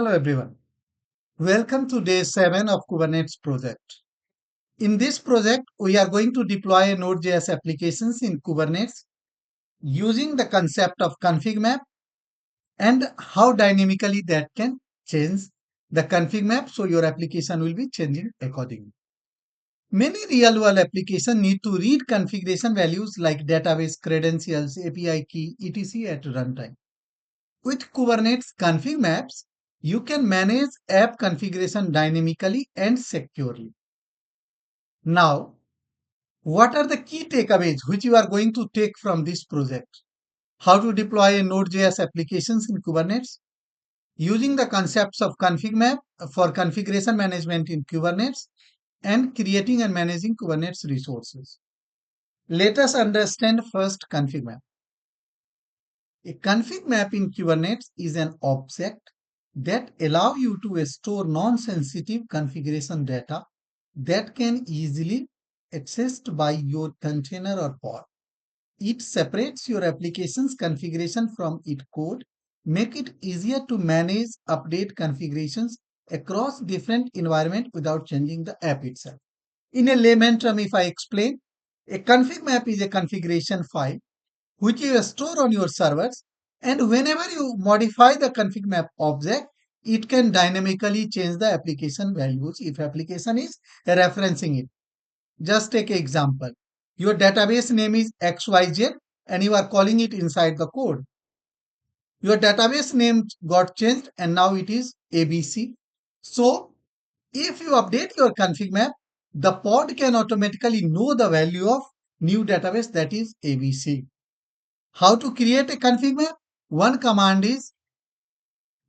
Hello everyone. Welcome to day 7 of Kubernetes project. In this project, we are going to deploy Node.js applications in Kubernetes using the concept of config map and how dynamically that can change the config map so your application will be changing accordingly. Many real-world applications need to read configuration values like database credentials, API key, etc. at runtime. With Kubernetes config maps, you can manage app configuration dynamically and securely. Now, what are the key takeaways which you are going to take from this project? How to deploy Node.js applications in Kubernetes using the concepts of config map for configuration management in Kubernetes and creating and managing Kubernetes resources. Let us understand first config map. A config map in Kubernetes is an object that allows you to store non-sensitive configuration data that can easily accessed by your container or pod. It separates your application's configuration from its code, make it easier to manage update configurations across different environments without changing the app itself. In a layman term, if I explain, a config map is a configuration file which you store on your servers, and whenever you modify the config map object, it can dynamically change the application values if application is referencing it. Just take an example. Your database name is XYZ and you are calling it inside the code. Your database name got changed and now it is ABC. So if you update your config map, the pod can automatically know the value of new database, that is ABC. How to create a config map? One command is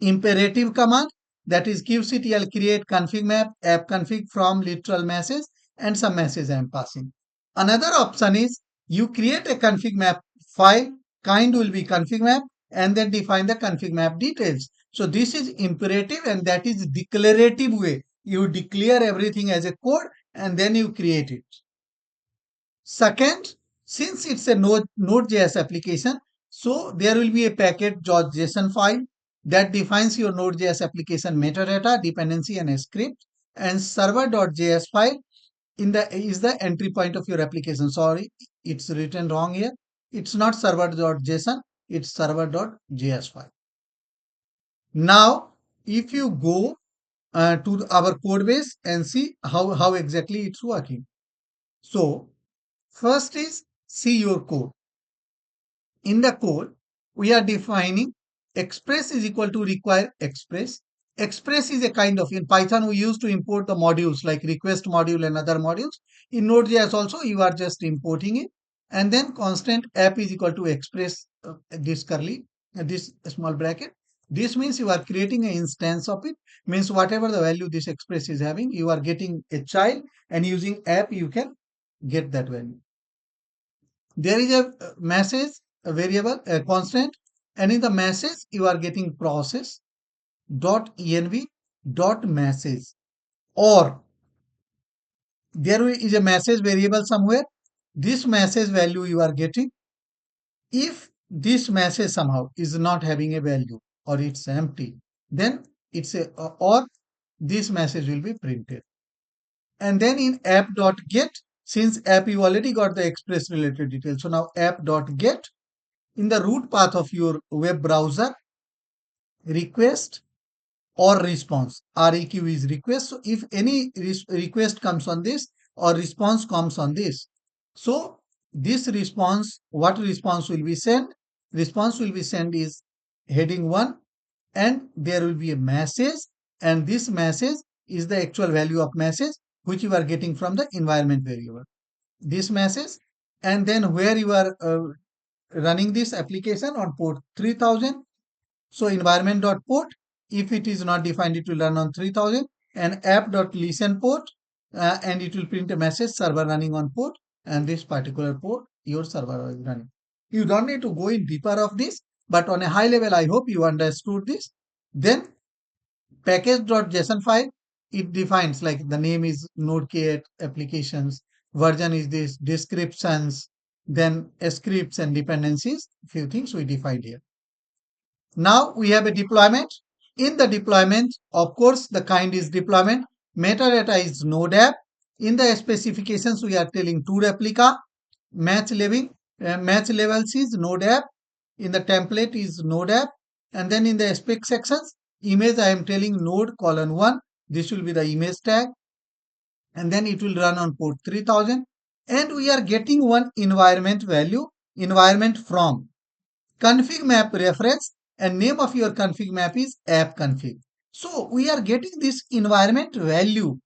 imperative command, that is kubectl create config map app config from literal message and some message I am passing. Another option is you create a config map file, kind will be config map, and then define the config map details. So this is imperative and that is declarative way. You declare everything as a code and then you create it. Second, since it's a Node.js application, so there will be a package.json file that defines your Node.js application metadata, dependency, and script. And server.js file is the entry point of your application. Sorry, it's written wrong here. It's not server.json, it's server.js file. Now, if you go to our code base and see how exactly it's working. So, first is see your code. In the code, we are defining express is equal to require express. Express is a kind of, in Python, we used to import the modules like request module and other modules. In Node.js also, you are just importing it. And then constant app is equal to express this curly, this small bracket. This means you are creating an instance of it, means whatever the value this express is having, you are getting a child and using app, you can get that value. There is a message, a variable, a constant, and in the message you are getting process dot env dot message, or there is a message variable somewhere. This message value you are getting. If this message somehow is not having a value or it's empty, then it's a or this message will be printed. And then in app.get, since app you already got the express related details, so now app.get, in the root path of your web browser, request or response. REQ is request. So if any request comes on this or response comes on this, so this response, what response will be sent? Response will be sent is heading 1, and there will be a message, and this message is the actual value of message which you are getting from the environment variable. This message, and then where you are running this application on port 3000. So environment.port, if it is not defined, it will run on 3000, and app.listen port, and it will print a message server running on port, and this particular port your server is running. You don't need to go in deeper of this, but on a high level, I hope you understood this. Then package.json file, it defines like the name is Node k8 applications, version is this, descriptions, then scripts and dependencies, few things we defined here. Now we have a deployment. In the deployment, of course, the kind is deployment. Metadata is node app. In the specifications, we are telling two replica. Match levels is node app. In the template is node app. And then in the spec sections, image I am telling node colon 1. This will be the image tag. And then it will run on port 3000. And we are getting one environment value, environment from config map reference, and name of your config map is app config. So we are getting this environment value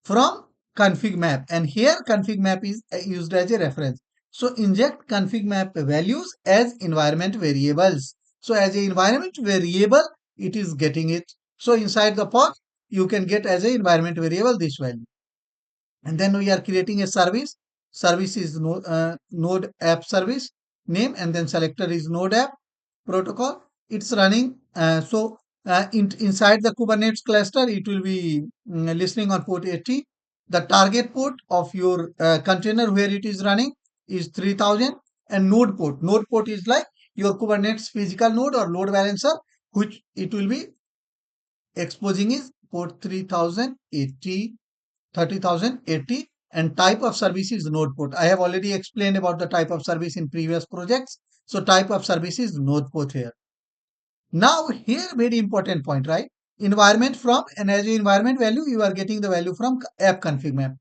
from config map, and here config map is used as a reference. So inject config map values as environment variables. So as an environment variable, it is getting it. So inside the pod, you can get as an environment variable this value. And then we are creating a service. Service is node app service name, and then selector is node app protocol. It's running. Inside the Kubernetes cluster, it will be listening on port 80. The target port of your container where it is running is 3000, and node port. Node port is like your Kubernetes physical node or load balancer, which it will be exposing is port 3080, 30,080, and type of service is node port. I have already explained about the type of service in previous projects. So type of service is node port here. Now here very important point, right? Environment from, and as your environment value, you are getting the value from app config map.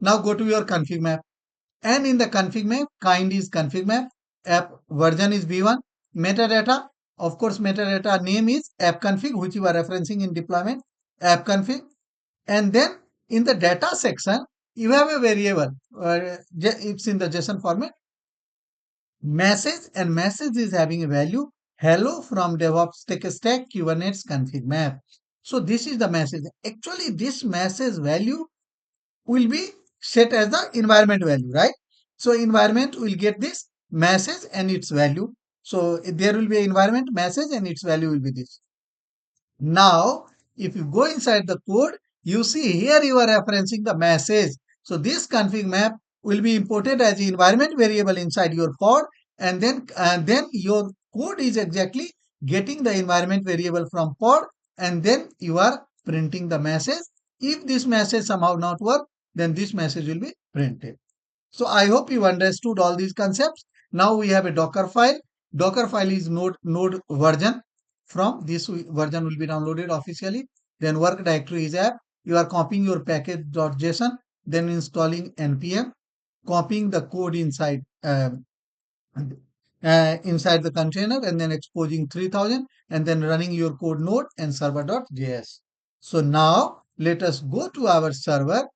Now go to your config map, and in the config map, kind is config map, app version is v1, metadata, of course metadata name is app config, which you are referencing in deployment, app config. And then in the data section, you have a variable, it's in the JSON format, message, and message is having a value hello from DEVOPS-TECHSTACK Kubernetes ConfigMap. So this is the message. Actually, this message value will be set as the environment value, right? So environment will get this message and its value. So there will be an environment message and its value will be this. Now, if you go inside the code, you see here you are referencing the message. So this config map will be imported as the environment variable inside your pod, and then your code is exactly getting the environment variable from pod, and then you are printing the message. If this message somehow not work, then this message will be printed. So I hope you understood all these concepts. Now we have a Docker file. Docker file is node version. From this version will be downloaded officially. Then work directory is app. You are copying your package.json, then installing npm, copying the code inside the container, and then exposing 3000, and then running your code node and server.js. So now let us go to our server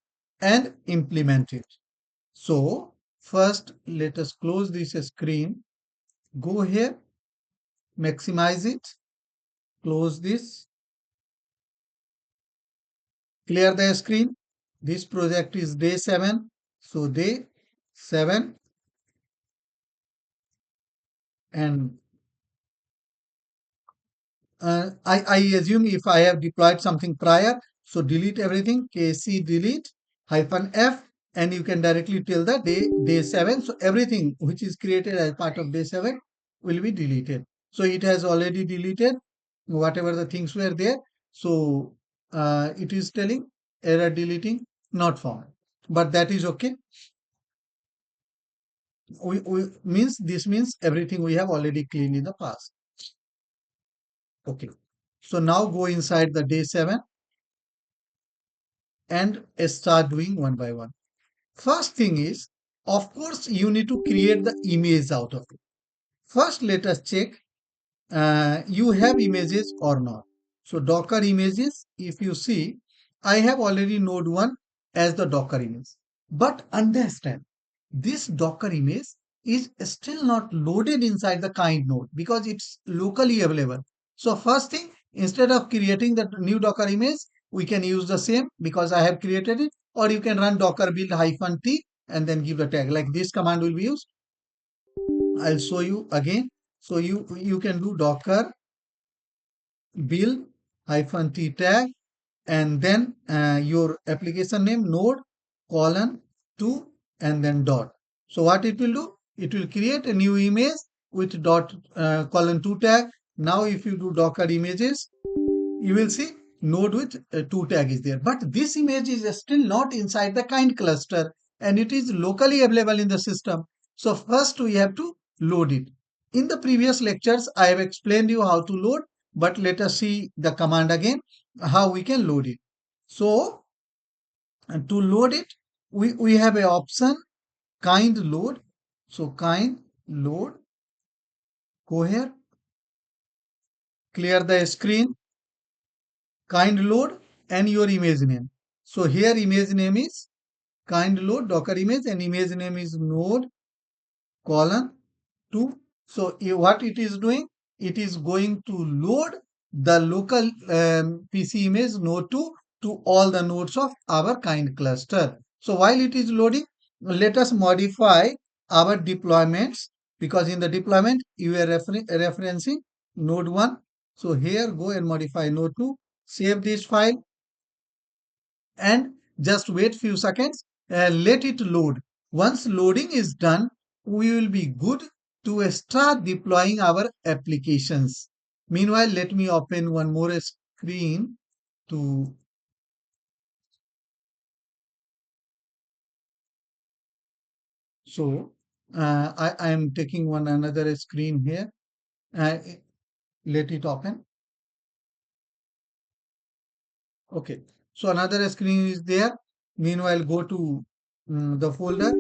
and implement it. So first let us close this screen, go here, maximize it, close this, clear the screen. This project is day 7. So day 7, and I assume if I have deployed something prior, so delete everything, kc delete -f, and you can directly tell the day 7. So everything which is created as part of day 7 will be deleted. So it has already deleted whatever the things were there. So it is telling error deleting not found, but that is okay. This means everything we have already cleaned in the past. Okay. So now go inside the day 7 and start doing one by one. First thing is, of course, you need to create the image out of it. First, let us check you have images or not. So Docker images, if you see, I have already node 1 as the Docker image. But understand, this Docker image is still not loaded inside the kind node because it's locally available. So first thing, instead of creating the new Docker image, we can use the same because I have created it, or you can run docker build -t and then give the tag. Like this command will be used. I'll show you again. So you can do docker build -t tag, and then your application name node colon 2 and then dot. So what it will do? It will create a new image with dot colon 2 tag. Now if you do docker images, you will see node with two tag is there. But this image is still not inside the kind cluster and it is locally available in the system. So first we have to load it. In the previous lectures, I have explained you how to load, but let us see the command again, how we can load it. So to load it, we have a option kind load. So kind load, go here, clear the screen, kind load and your image name. So here image name is kind load docker image and image name is node colon 2. So what it is doing, it is going to load the local PC image node 2 to all the nodes of our kind cluster. So while it is loading, let us modify our deployments, because in the deployment you are referencing node 1. So here go and modify node 2, save this file and just wait few seconds, let it load. Once loading is done, we will be good to start deploying our applications. Meanwhile, let me open one more screen to so I am taking one another screen here. uh, Let it open. Okay, so another screen is there. Meanwhile, go to the folder.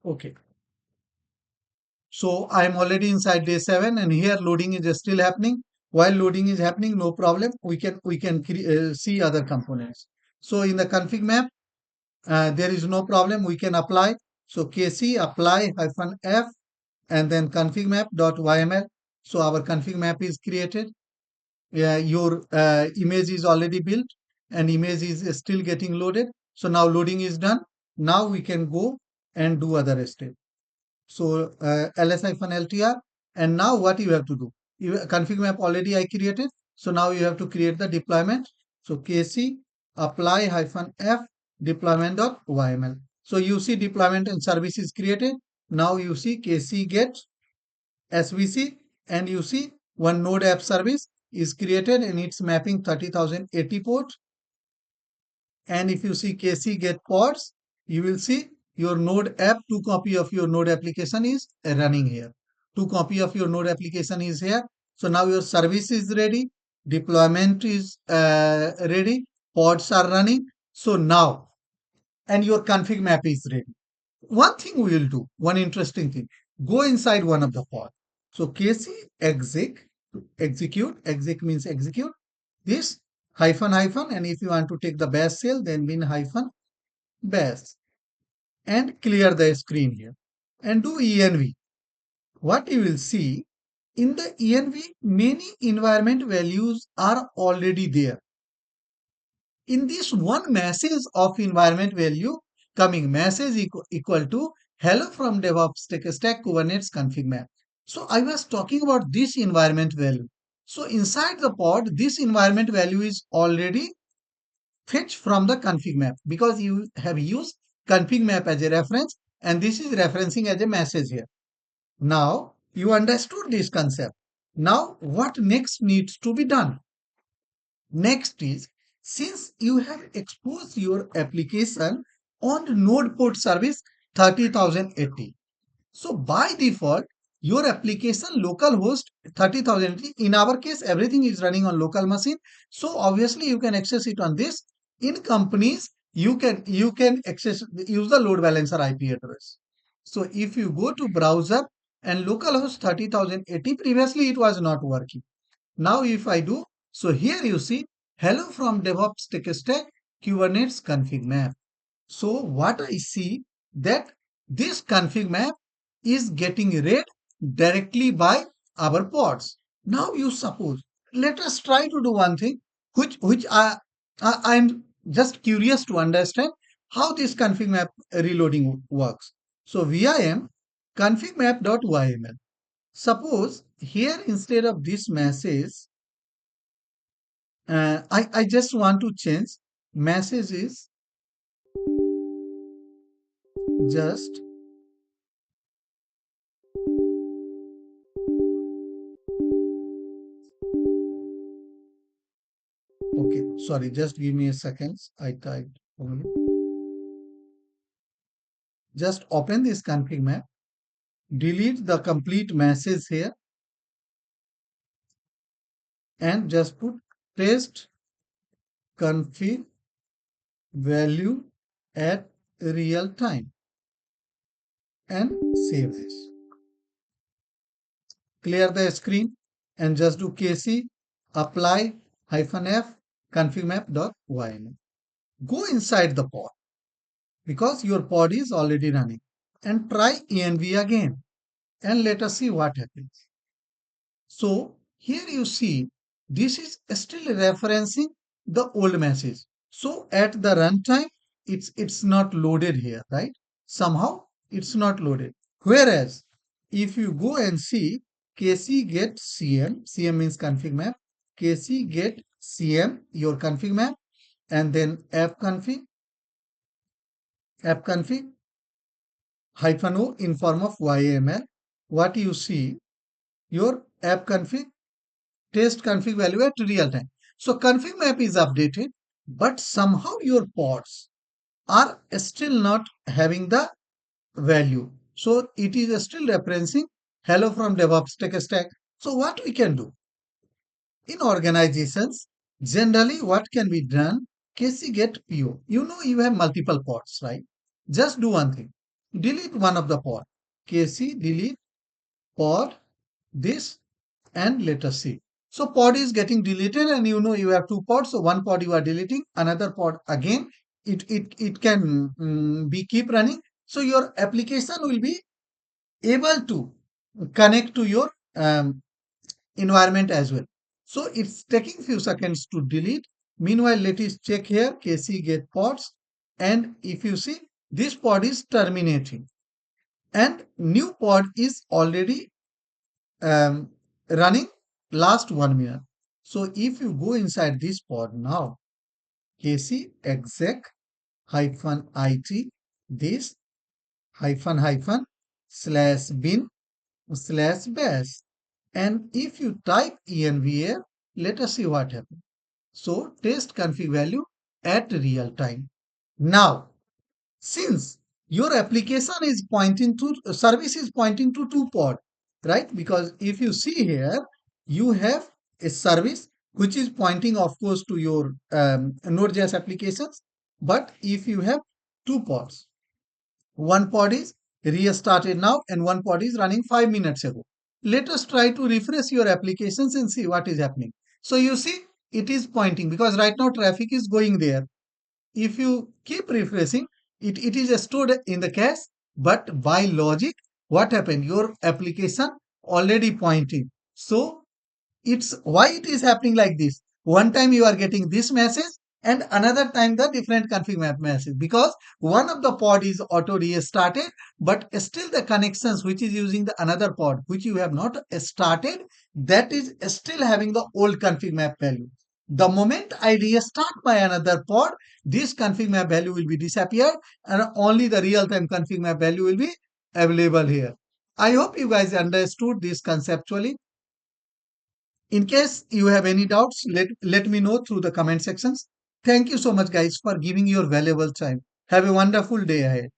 Okay, so I'm already inside day 7 and here loading is still happening. While loading is happening, no problem. We can see other components. So in the config map, there is no problem. We can apply. So kc apply hyphen f and then config map.yml. So our config map is created. Your image is already built and image is still getting loaded. So now loading is done. Now we can go and do other steps. So ls-ltr, and now what you have to do? Config map already I created. So now you have to create the deployment. So kc apply hyphen f deployment.yml. So you see deployment and service is created. Now you see kc get svc and you see one node app service is created and it's mapping 30,080 port. And if you see kc get pods, you will see your node app, two copy of your node application is running here. Two copy of your node application is here. So now your service is ready, deployment is ready, pods are running. So now, and your config map is ready. One thing we will do, one interesting thing, go inside one of the pod. So kc exec means execute this hyphen hyphen, and if you want to take the bash shell, then bin hyphen bash and clear the screen here and do env. What you will see in the env, many environment values are already there. In this one message of environment value coming, message equal to hello from DevOps Tech Stack Kubernetes ConfigMap. So I was talking about this environment value. So inside the pod, this environment value is already fetched from the config map because you have used config map as a reference and this is referencing as a message here. Now you understood this concept. Now what next needs to be done? Next is, since you have exposed your application on node port service 30,080. So by default, your application localhost 30,080. In our case, everything is running on local machine. So obviously you can access it on this. In companies, you can access use the load balancer IP address. So if you go to browser and localhost 30,080, previously it was not working. Now if I do, so here you see hello from DevOps Tech Stack Kubernetes config map. So what I see that this config map is getting read directly by our pods. Now you suppose, let us try to do one thing, I'm just curious to understand how this config map reloading works. So vim config map.yml. Suppose here instead of this message, I just want to change message is just okay. Sorry, just give me a second. I typed only. Just open this config map, delete the complete message here, and just put paste config value at real time and save this. Clear the screen and just do kc apply -f configmap.yml. Go inside the pod because your pod is already running and try env again and let us see what happens. So here you see this is still referencing the old message. So at the runtime, it's not loaded here, right? Somehow it's not loaded. Whereas if you go and see kc get cm, cm means config map, kc get cm your config map, and then app config -o in form of YAML, what you see your app config test config value at real time. So config map is updated, but somehow your pods are still not having the value. So it is still referencing hello from DevOps Tech Stack. So what we can do in organizations, generally what can be done? KC get PO. You know you have multiple pods, right? Just do one thing. Delete one of the pod. KC delete pod this and let us see. So pod is getting deleted and you know you have two pods. So one pod you are deleting, another pod again, it can be keep running. So your application will be able to connect to your environment as well. So it's taking few seconds to delete. Meanwhile, let us check here kc get pods. And if you see this pod is terminating and new pod is already um, running last 1 minute. So if you go inside this pod now, kc exec -it this --bin/bash. And if you type env, let us see what happens. So test config value at real time. Now, since your application is pointing to service is pointing to two pod, right? Because if you see here, you have a service which is pointing, of course, to your Node.js applications. But if you have two pods, one pod is restarted now and one pod is running 5 minutes ago. Let us try to refresh your applications and see what is happening. So you see, it is pointing because right now traffic is going there. If you keep refreshing, it is stored in the cache, but by logic, what happened? Your application already pointing. So it's why it is happening like this. One time you are getting this message and another time the different config map message because one of the pod is auto restarted, but still the connections which is using the another pod which you have not started, that is still having the old config map value. The moment I restart my another pod, this config map value will be disappeared and only the real time config map value will be available here. I hope you guys understood this conceptually. In case you have any doubts, let me know through the comment sections. Thank you so much, guys, for giving your valuable time. Have a wonderful day ahead.